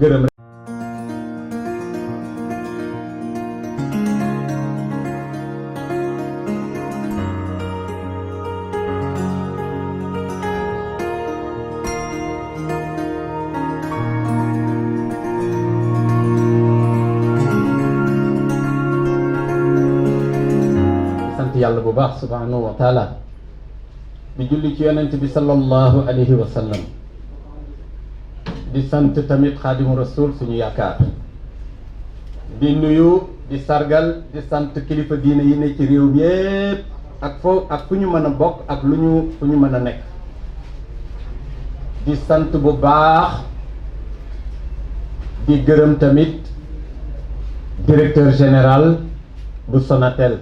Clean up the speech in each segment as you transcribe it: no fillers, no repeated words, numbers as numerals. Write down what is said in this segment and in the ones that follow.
gërëm yàlla bu baax subhanahu wa taala di julli ci yonent bi sallallahu alayhi wa sallam di sant tamit xaadimu rasul suñu yaakaar di nuyu di sargal di sant kilifa diine yi ne ci réew bi yépp ak fu ñu mën a bokk ak fu ñu mën a nekk di sant bu baax di gërëm tamit directeur général bu Sonatel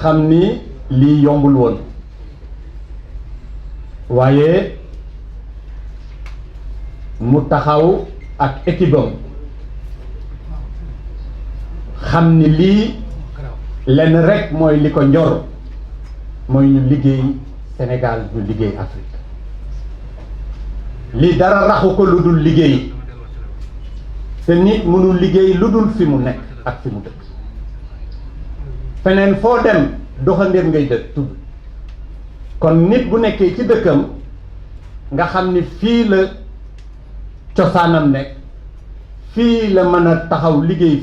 xam ni lii yombul woon waaye mu taxaw ak équipe am xam ni lii lenn rek mooy li ko ñor mooy ñu liggéey Sénégal ñu liggéey Afrique lii dara raxu ko lu dul liggéey te nit mënul liggéey lu dul fi mu nekk ak fi mu dëkk feneen foo dem doxandéem ngay dëkk tudd kon nit bu nekkee ci dëkkam nga xam ni fii la cosaanam nekk fii la mën a taxaw liggéey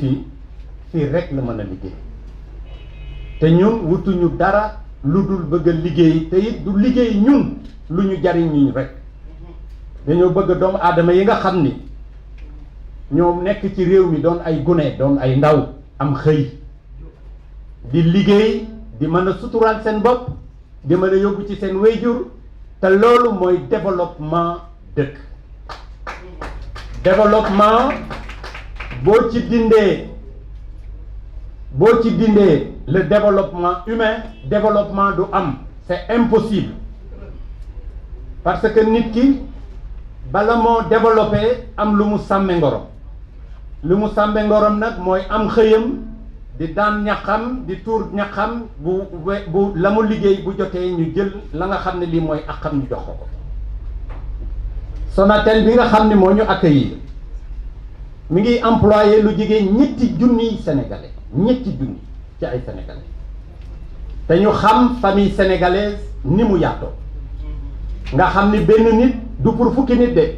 fii rek la mën a liggéey te ñun wutuñu dara lu dul bëgg a liggéey te it du liggéey ñun lu ñu jariñ ñu rek dañoo bëgg doomu aadama yi nga xam ni ñoom nekk ci réew mi doon ay gune doon ay ndaw am xëy di liggéey di mën a suturaal seen bopp di mën a yóbbu ci seen wéyjur te loolu mooy développement dëkk développement boo ci dindee le développement humain développement du am c'est impossible parce que nit ki bala moo développé am lu mu sàmme ngorom nag mooy am xëyam di daan ñaxam di tuur ñaxam bu la mu liggéey bu jotee ñu jël la nga xam ne lii mooy akam ñu jox ko Sonatel bi nga xam ne moo ñu accueillir mi ngi employé lu jigéen ñetti junniy sénégalais ci ay sénégalais te ñu xam famille sénégalaise ni mu yaatoo nga xam ni benn nit du pour fukki nit de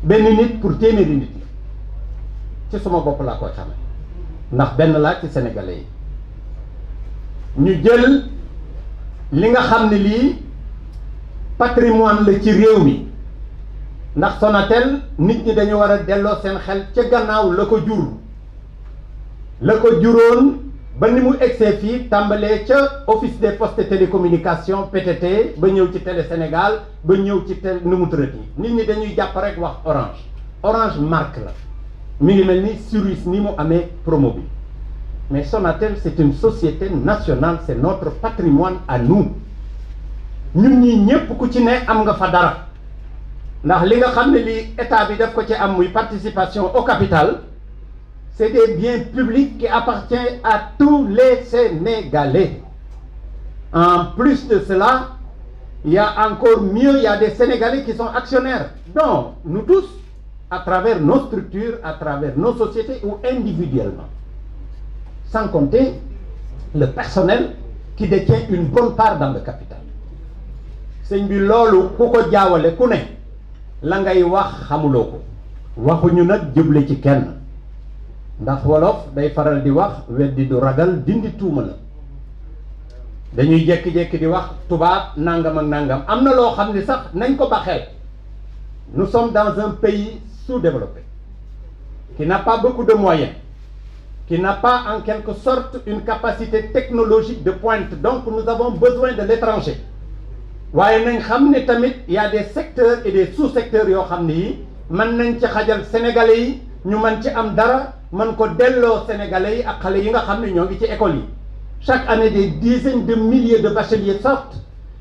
benn nit pour téeméeri nit la ci sama bopp laa koy xamee ndax benn laa ci sénégalais yi ñu jël li nga xam ne lii patrimoine la ci réew mi ndax Sonatel nit ñi dañu war a delloo seen xel ca gannaaw la ko juróon ba ni mu egsee fii tàmbalee ca office des postes et télécommunications PTT ba ñëw ci Télé Sénégal ba ñëw ci nu mu tërët yi nit ñi dañuy jàpp rek wax Orange marque la mi ngi mel ni Suisse ni mu amee promo bi mais Sonatel c'est une société nationale c'est notre patrimoine à nous ñun ñii ñépp ku ci ne am nga fa dara ndax li nga xam ne lii état bi daf ko ci am muy participation au capital c'est des biens publics qui appartiennent à tous les Sénégalais. En plus de cela, il y a encore mieux, il y a des Sénégalais qui sont actionnaires. Donc, nous tous, à travers nos structures, à travers nos sociétés ou individuellement. Sans compter le personnel qui détient une bonne part dans le capital. Sëñ bi loolu ku ko jaawale ku ne la ngay wax xamuloo ko waxuñu nag jëble ci kenn ndax wolof day faral di wax weddi du ragal dindi tuuma la dañuy jekki-jekki di wax tubaab nangam ak nangam am na loo xam ni sax nañ ko baxeel nous sommes dans un pays sous-développé qui n'a pas beaucoup de moyens qui n'a pas en quelque sorte une capacité technologique de pointe donc nous avons besoin de l'étranger waaye nañ xam ne tamit y a des secteurs et des sous-secteurs yoo xam ne yi mën nañ ci xajal sénégalais yi ñu mën ci am dara mën ko delloo sénégalais yi ak xale yi nga xam ne ñoo ngi ci école yi chaque année des dizaines de milliers de bacheliers sortent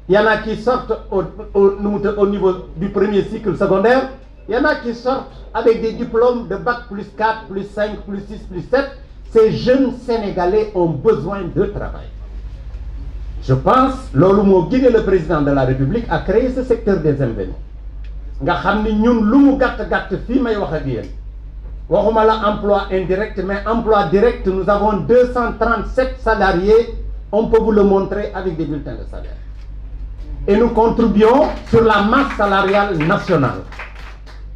il y en a qui sortent au niveau du premier cycle secondaire il y en a qui sortent avec des diplômes de bac plus 4 plus 5 plus 6 plus 7 ces jeunes sénégalais ont besoin de travail je pense loolu moo guidé le président de la République à créer ce secteur des MVNO nga xam ni ñun lu mu gàtt-gàtt fii may wax ak yéen waxuma la emploi indirect mais emploi direct nous avons 237 salariés, on peut vous le montrer avec des bulletins de salaire. Et nous contribuons sur la masse salariale nationale.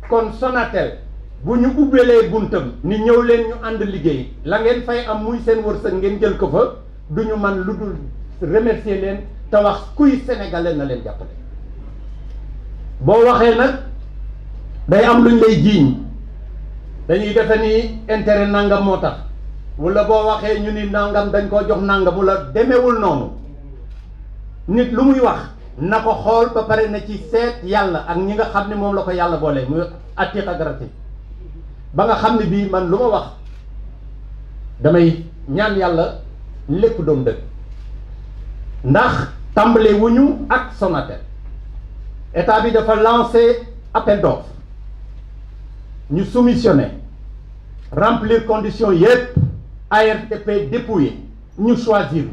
Kon Sonatel bu ñu ubbeelee buntam ni ñëw leen ñu ànd liggéey la ngeen fay am muy seen wërsëg ngeen jël ko fa du ñu man lu dul remercier leen te wax kuy sénégalais na leen jàppale. boo waxee nag day am luñ lay jiiñ dañuy defe ni intérêt nangam moo tax wala boo waxee ñu ni nangam dañ koo jox nangam wala demewul noonu nit lu muy wax na ko xool ba pare na ci seet yàlla ak ñi nga xam ne moom la ko yàlla boole muy atiqa garati ba nga xam ne bii man lu ma wax damay ñaan yàlla lépp doom dëgg ndax tàmbale wuñu ak Sonatel état bi dafa lancé appel d'offres ñu soumissionné remplir conditions yépp ARTP dépouillé ñu choisir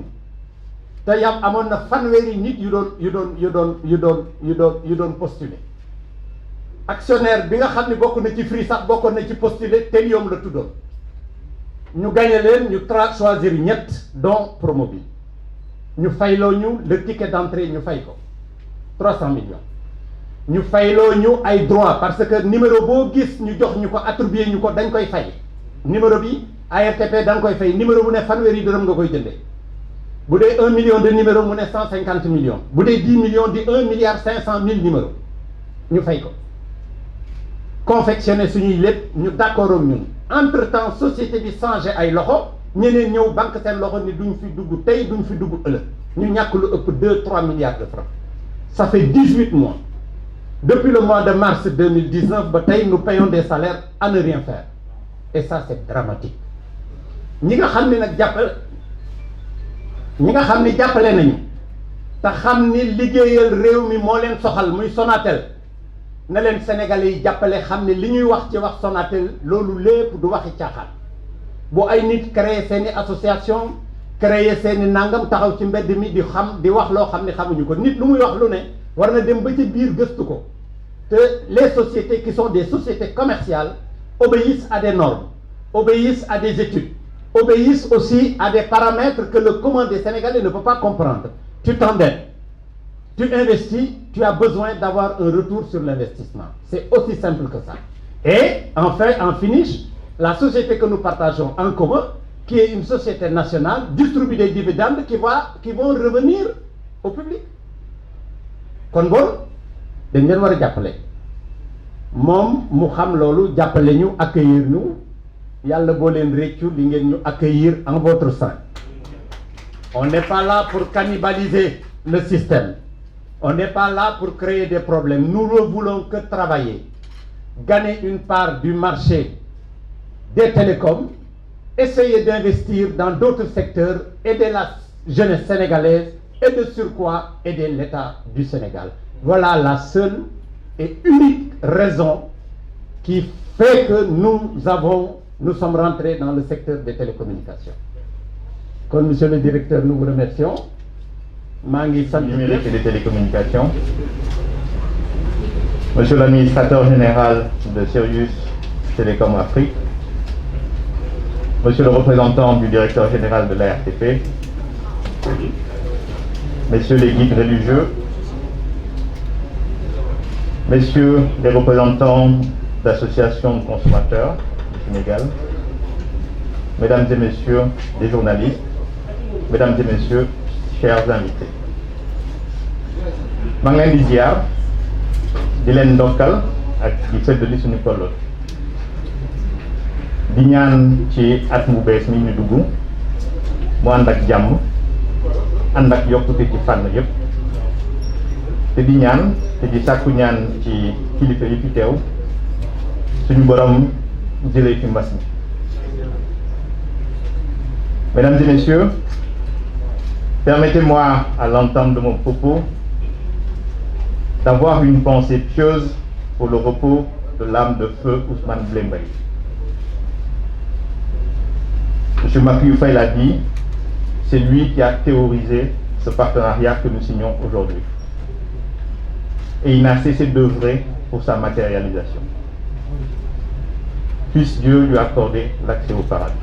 te yam amoon na fanweeri nit yu doon postuler actionnaire bi nga xam ne bokk na ci Free sax bokkoon na ci postuler Telium la tuddoon ñu gagné leen ñu choisir ñett dont Promobile ñu fayloo ñu le ticket d'entrée ñu fay ko 300 millions ñu fayloo ñu ay droits parce que numéro boo gis ñu jox ñu ko attribué ñu ko dañ koy fay numéro bi ARTP da nga koy fay numéro bu ne fanweeri dërëm nga koy jëndee bu dee 1 million de numéro mu ne 150 millions bu dee 10 millions di 1 milliard 500 mille numéros ñu fay ko confectionné suñuy lépp ñu d'accord ak ñun entre temps société bi changé ay loxo ñeneen ñëw banque seen loxo ni duñ fi dugg tey duñ fi dugg ëllëg ñu ñàkk lu ëpp 2-3 milliards de francs. Ça fait 18 mois depuis le mois de mars 2019 ba tey nous payons des salaires à ne rien faire et ça c'est dramatique. ñi nga xam ne nag jàppale nañu te xam ni liggéeyal réew mi moo leen soxal muy Sonatel na leen Sénégalais yi jàppale xam ne li ñuy wax ci wax Sonatel loolu lépp du waxi caaxaan bu ay nit créer seeni association créer seeni nangam taxaw ci mbedd mi di wax loo xam ne xamuñu ko nit lu muy wax lu ne war na dem ba ci biir gëstu ko te les sociétés qui sont des sociétés commerciales obéissent à des normes, obéissent à des études, obéissent aussi à des paramètres que le commun des Sénégalais ne peut pas comprendre. Tu t'endettes, tu investis, tu as besoin d'avoir un retour sur l'investissement. C'est aussi simple que ça. Et enfin, en finish, la société que nous partageons en commun, qui est une société nationale, distribue des dividendes qui vont revenir au public. kon bool dañ leen war a jàppale moom mu xam loolu jàppale ñu accueillir ñu yàlla boo leen réccu li ngeen ñu accueillir en votre sein. On n'est pas là pour cannibaliser le système, on n'est pas là pour créer des problèmes. Nous ne voulons que travailler, gagner une part du marché des télécoms, essayer d'investir dans d'autres secteurs, aider la jeunesse sénégalaise et de surcroît aider l'État du Sénégal. Voilà la seule et unique raison qui fait que nous sommes rentrés dans le secteur des télécommunications. Comme monsieur le directeur, nous vous remercions. Mangi Numérique et des télécommunications. Monsieur l'administrateur général de Sirius Télécom Afrique. Monsieur le représentant du directeur général de l'ARTP. Messieurs les guides religieux. Messieurs les représentants d'associations de consommateurs du Sénégal. Mesdames et messieurs les journalistes. Mesdames et messieurs, chers invités. maa ngi leen di ziar di leen ndokkal ak di feddali suñu kolloon di ñaan ci at mu bees mi ñu dugg mu ànd ak jàmm ànd ak yokkute ci fànn yépp te di ñaan te di sàkku ñaan ci kilifa yi fi teew suñu borom jëlee fi mbas mi. Mesdames et messieurs, permettez-moi, à l'entame de mon propos, d'avoir une pensée pieuse pour le repos de l'âme de feu Ousmane Blé Mbaye. M. Macky Faye l'a dit, c'est lui qui a théorisé ce partenariat que nous signons aujourd'hui. Et il n'a cessé d'œuvrer pour sa matérialisation. Puisse Dieu lui accorder l'accès au paradis.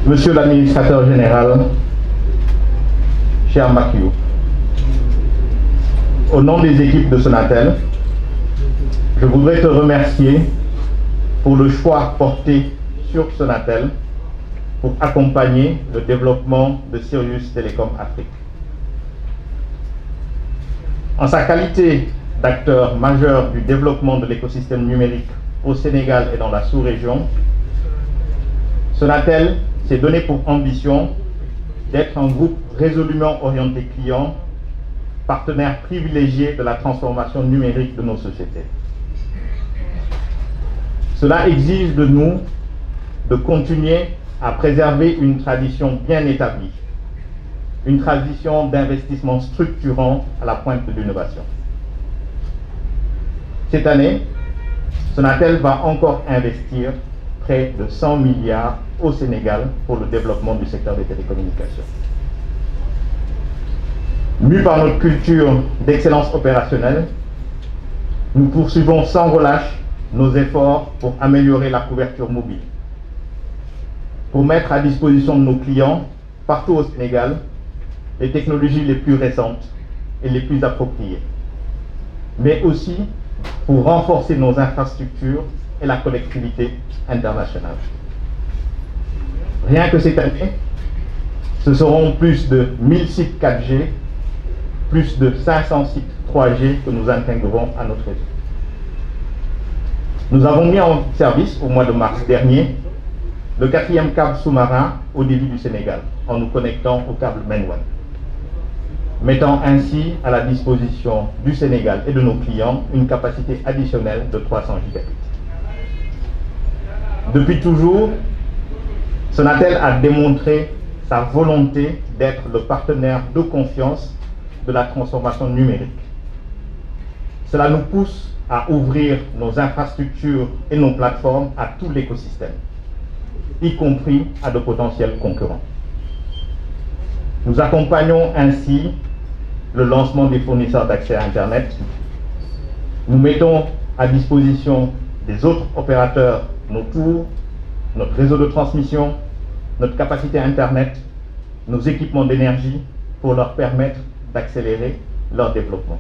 Monsieur l'administrateur général, cher Makiou, au nom des équipes de Sonatel, je voudrais te remercier pour le choix porté sur Sonatel pour accompagner le développement de Sirius Telecom Afrique. En sa qualité d'acteur majeur du développement de l'écosystème numérique au Sénégal et dans la sous-région, Sonatel s'est donné pour ambition d'être un groupe résolument orienté client, partenaire privilégié de la transformation numérique de nos sociétés. Cela exige de nous de continuer à préserver une tradition bien établie, une tradition d'investissement structurant à la pointe de l'innovation. Cette année, Sonatel va encore investir près de 100 milliards au Sénégal pour le développement du secteur des télécommunications. Mus par notre culture d'excellence opérationnelle, nous poursuivons sans relâche nos efforts pour améliorer la couverture mobile, pour mettre à disposition de nos clients, partout au Sénégal, les technologies les plus récentes et les plus appropriées, mais aussi pour renforcer nos infrastructures et la connectivité internationale. Rien que cette année, ce seront plus de 1000 sites 4G, plus de 500 sites 3G que nous intégrerons à notre réseau. Nous avons mis en service au mois de mars dernier le 4e câble sous-marin au début du Sénégal en nous connectant au câble Main-One, mettant ainsi à la disposition du Sénégal et de nos clients une capacité additionnelle de 300 gigabits. Depuis toujours, Sonatel a démontré sa volonté d'être le partenaire de confiance de la transformation numérique. Cela nous pousse à ouvrir nos infrastructures et nos plateformes à tout l'écosystème, y compris à de potentiels concurrents. Nous accompagnons ainsi le lancement des fournisseurs d'accès à Internet. Nous mettons à disposition des autres opérateurs nos tours, notre réseau de transmission, notre capacité Internet, nos équipements d'énergie pour leur permettre d'accélérer leur développement.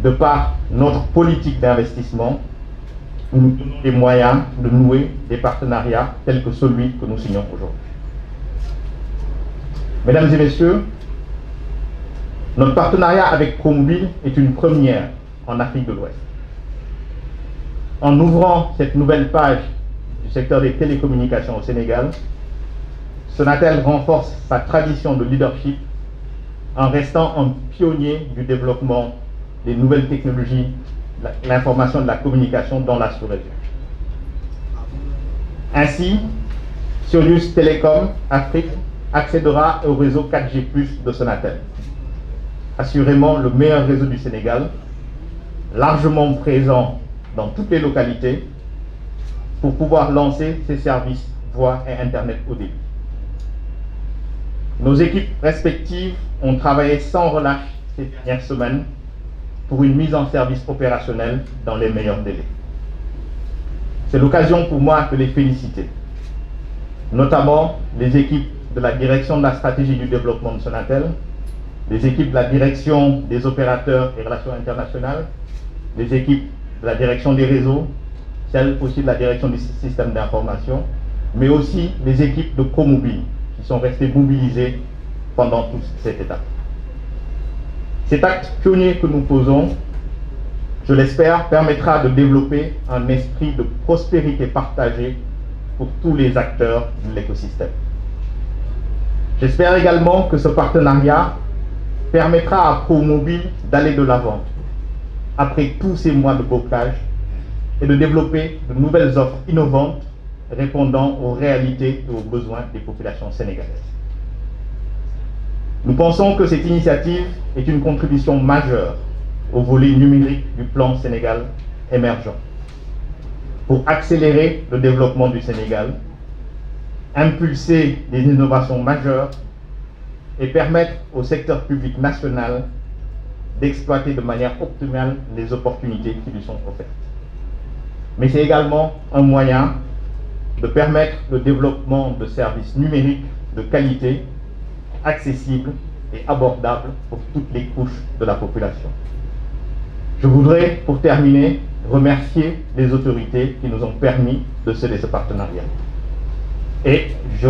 De par notre politique d'investissement, nous nous donnons les moyens de nouer des partenariats tels que celui que nous signons aujourd'hui. Mesdames et messieurs, notre partenariat avec Promobile est une première en Afrique de l'Ouest. En ouvrant cette nouvelle page du secteur des télécommunications au Sénégal, Sonatel renforce sa tradition de leadership en restant un pionnier du développement des nouvelles technologies, l'information et de la communication dans la sous-région. Ainsi, Sirius Telecom Afrique accédera au réseau 4G+ de Sonatel. Assurément le meilleur réseau du Sénégal, largement présent dans toutes les localités pour pouvoir lancer ses services voix et Internet au débit. Nos équipes respectives ont travaillé sans relâche ces dernières semaines pour une mise en service opérationnelle dans les meilleurs délais. C'est l'occasion pour moi de les féliciter, notamment les équipes de la direction de la stratégie du développement de Sonatel, les équipes de la direction des opérateurs et relations internationales, les équipes de la direction des réseaux, celles aussi de la direction des systèmes d'information, mais aussi les équipes de Promobile qui sont restées mobilisées pendant toute cette étape. Cet acte pionnier que nous posons, je l'espère, permettra de développer un esprit de prospérité partagée pour tous les acteurs de l'écosystème. J'espère également que ce partenariat permettra à Promobile d'aller de l'avant après tous ces mois de blocage et de développer de nouvelles offres innovantes répondant aux réalités et aux besoins des populations sénégalaises. Nous pensons que cette initiative est une contribution majeure au volet numérique du plan Sénégal émergent pour accélérer le développement du Sénégal, impulser des innovations majeures et permettre au secteur public national d'exploiter de manière optimale les opportunités qui lui sont offertes. Mais c'est également un moyen de permettre le développement de services numériques de qualité, accessibles et abordables pour toutes les couches de la population. Je voudrais, pour terminer, remercier les autorités qui nous ont permis de sceller ce partenariat. Et je